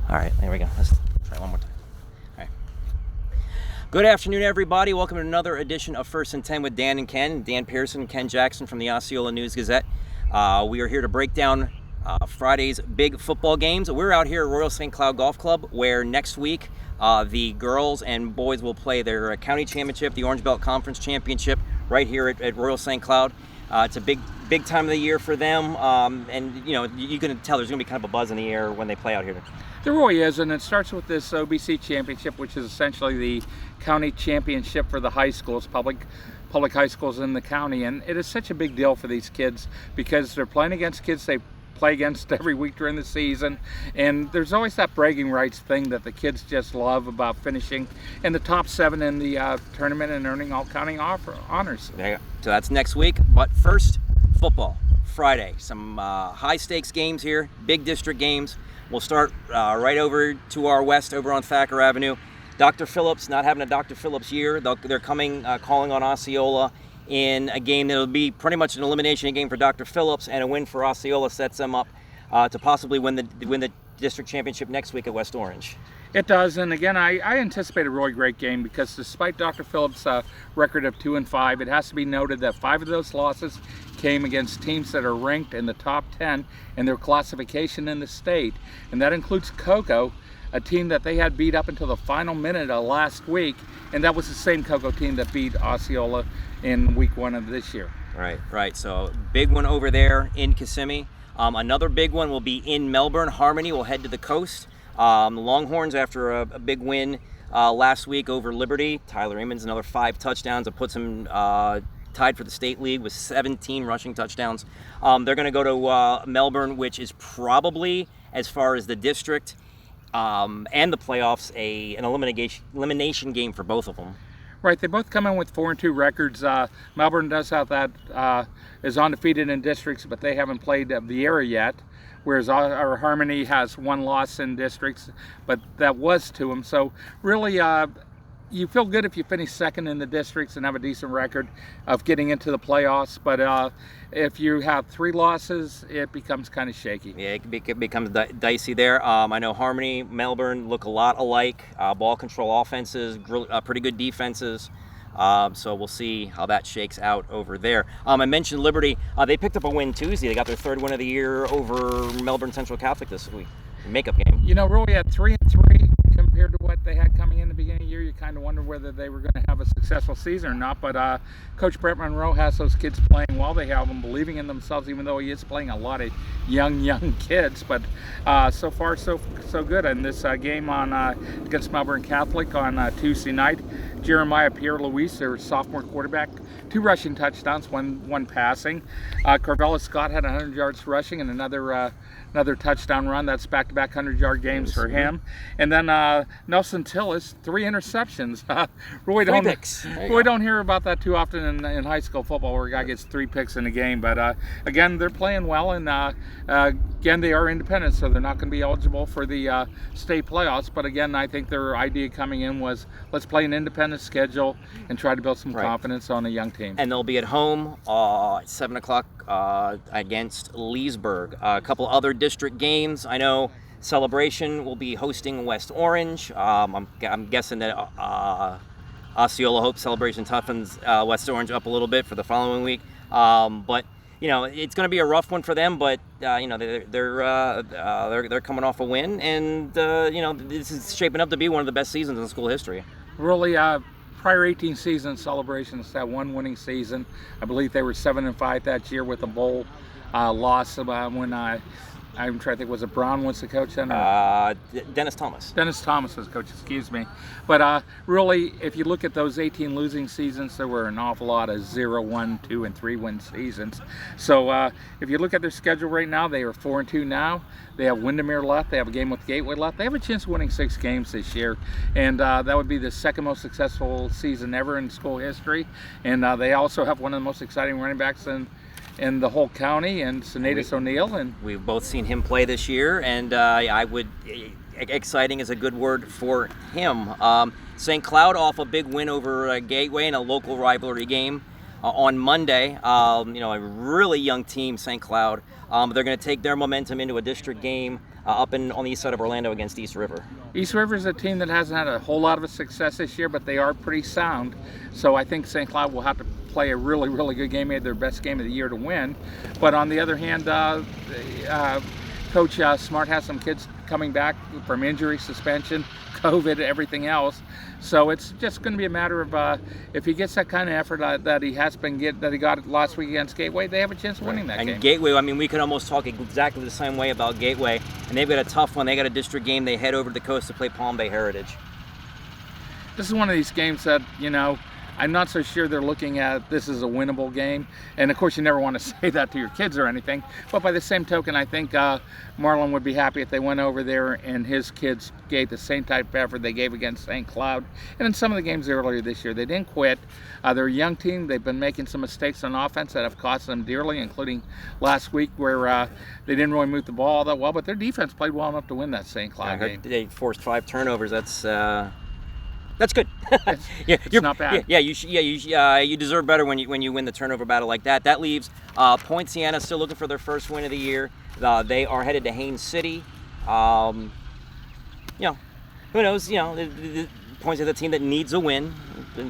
All right, there we go. Let's try one more time. All right. Good afternoon, everybody. Welcome to another edition of First and 10 with Dan and Ken. Dan Pearson, Ken Jackson from the Osceola News-Gazette. We are here to break down Friday's big football games. We're out here at Royal St. Cloud Golf Club, where next week the girls and boys will play their county championship, the Orange Belt Conference Championship, right here at Royal St. Cloud. It's a big time of the year for them, and you know, you can tell there's going to be kind of a buzz in the air when they play out here. There really is, and it starts with this OBC championship, which is essentially the county championship for the high schools, public high schools in the county. And it is such a big deal for these kids because they're playing against kids they play against every week during the season. And there's always that bragging rights thing that the kids just love about finishing in the top 7 in the tournament and earning all county honors. There you go. So that's next week. But first, football. Friday. Some high stakes games here, big district games. We'll start right over to our west, over on Thacker Avenue. Dr. Phillips, not having a Dr. Phillips year. They're coming, calling on Osceola in a game that'll be pretty much an elimination game for Dr. Phillips, and a win for Osceola sets them up to possibly win the district championship next week at West Orange. It does, and again, I anticipate a really great game because despite Dr. Phillips' record of 2-5, it has to be noted that 5 of those losses came against teams that are ranked in the top 10 in their classification in the state, and that includes Cocoa, a team that they had beat up until the final minute of last week, and that was the same Cocoa team that beat Osceola in week 1 of this year. Right. So big one over there in Kissimmee. Another big one will be in Melbourne. Harmony will head to the coast. The Longhorns, after a big win last week over Liberty, Tyler Emmons, another 5 touchdowns. It puts him tied for the state league with 17 rushing touchdowns. They're going to go to Melbourne, which is probably, as far as the district and the playoffs, an elimination game for both of them. Right, they both come in with 4-2 records. Melbourne does have that, is undefeated in districts, but they haven't played the era yet. Whereas our Harmony has 1 loss in districts, but that was to them. So really, you feel good if you finish second in the districts and have a decent record of getting into the playoffs. But if you have 3 losses, it becomes kind of shaky. Yeah, it becomes dicey there. I know Harmony, Melbourne look a lot alike. Ball control offenses, pretty good defenses. So we'll see how that shakes out over there. I mentioned Liberty. They picked up a win Tuesday. They got their 3rd win of the year over Melbourne Central Catholic this week. Makeup game. You know, really at 3-3 compared to what they had coming in the beginning of the year, you kind of wonder whether they were going to have a successful season or not. But Coach Brett Monroe has those kids playing well. They have them believing in themselves, even though he is playing a lot of young kids. But so far, so good. In this game on against Melbourne Catholic on Tuesday night, Jeremiah Pierre-Louis, their sophomore quarterback, 2 rushing touchdowns, one passing. Carvella Scott had 100 yards rushing and another touchdown run. That's back-to-back 100-yard games for him. And then Nelson Tillis, 3 interceptions. Really don't hear about that too often in high school football, where a guy gets 3 picks in a game. But again, they're playing well, and again, they are independent, so they're not going to be eligible for the state playoffs. But again, I think their idea coming in was, let's play an independent schedule and try to build some confidence on a young team. And they'll be at home at 7 o'clock against Leesburg. A couple other district games. I know Celebration will be hosting West Orange. I'm guessing that Osceola hopes Celebration toughens West Orange up a little bit for the following week. But you know, it's going to be a rough one for them. But you know, they're coming off a win, and you know, this is shaping up to be one of the best seasons in school history. Really, prior 18 seasons, Celebration has had 1 winning season. I believe they were 7-5 that year with a bowl loss when I'm trying to think, was it Brown was the coach then? Dennis Thomas. Dennis Thomas was coach, excuse me. But really, if you look at those 18 losing seasons, there were an awful lot of 0-1, 2, and 3 win seasons. So if you look at their schedule right now, they are 4-2 now. They have Windermere left. They have a game with Gateway left. They have a chance of winning 6 games this year, and that would be the 2nd most successful season ever in school history. And they also have one of the most exciting running backs in the whole county, and Senatus O'Neill. And we've both seen him play this year, and exciting is a good word for him. St. Cloud off a big win over Gateway in a local rivalry game on Monday. You know, a really young team, St. Cloud. They're going to take their momentum into a district game up on the east side of Orlando against East River. East River is a team that hasn't had a whole lot of success this year, but they are pretty sound. So I think St. Cloud will have to play a really, really good game, maybe their best game of the year to win. But on the other hand, Coach Smart has some kids coming back from injury, suspension, COVID, everything else. So it's just going to be a matter of if he gets that kind of effort that he got last week against Gateway, they have a chance of winning that game. And Gateway, I mean, we could almost talk exactly the same way about Gateway, and they've got a tough one. They got a district game. They head over to the coast to play Palm Bay Heritage. This is one of these games that, I'm not so sure they're looking at this as a winnable game. And of course, you never want to say that to your kids or anything. But by the same token, I think Marlon would be happy if they went over there and his kids gave the same type of effort they gave against St. Cloud. And in some of the games earlier this year, they didn't quit. They're a young team. They've been making some mistakes on offense that have cost them dearly, including last week where they didn't really move the ball all that well. But their defense played well enough to win that St. Cloud game. They forced 5 turnovers. That's good. It's not bad. You deserve better when you win the turnover battle like that. That leaves Poinciana still looking for their first win of the year. They are headed to Haines City. Who knows? The Poinciana's a team that needs a win.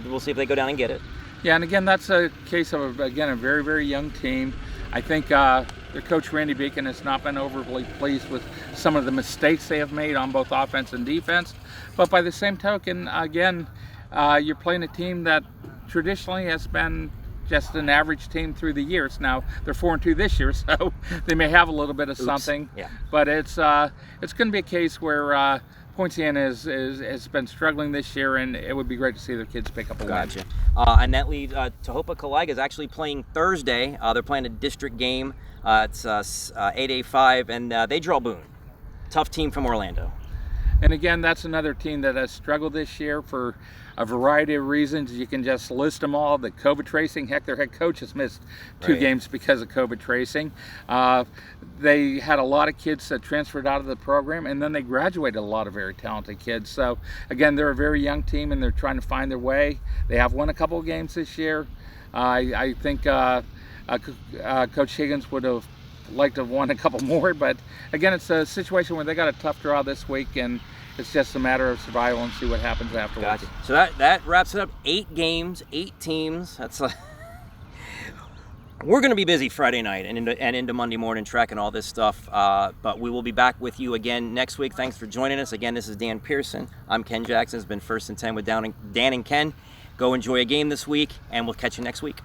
We'll see if they go down and get it. Yeah, and again, that's a case of a very, very young team. I think their coach Randy Beacon has not been overly pleased with some of the mistakes they have made on both offense and defense. But by the same token, again, you're playing a team that traditionally has been just an average team through the years. Now they're 4-2 this year, so they may have a little bit of something. Yeah. But it's going to be a case where Poinciana has been struggling this year, and it would be great to see their kids pick up a win. Gotcha. And that leaves Tohopa Caliga is actually playing Thursday. They're playing a district game. It's 8A5, and they draw Boone. Tough team from Orlando. And again, that's another team that has struggled this year for a variety of reasons. You can just list them all. The COVID tracing, heck, their head coach has missed 2 games because of COVID tracing. They had a lot of kids that transferred out of the program, and then they graduated a lot of very talented kids. So again, they're a very young team, and they're trying to find their way. They have won a couple of games this year. I think Coach Higgins would have liked to have won a couple more, but again, it's a situation where they got a tough draw this week, and it's just a matter of survival and see what happens afterwards. Gotcha. So that wraps it up. 8 games, 8 teams. That's we're going to be busy Friday night and into Monday morning tracking all this stuff, but we will be back with you again next week. Thanks for joining us. Again, this is Dan Pearson. I'm Ken Jackson. It's been First and 10 with Dan and Ken. Go enjoy a game this week, and we'll catch you next week.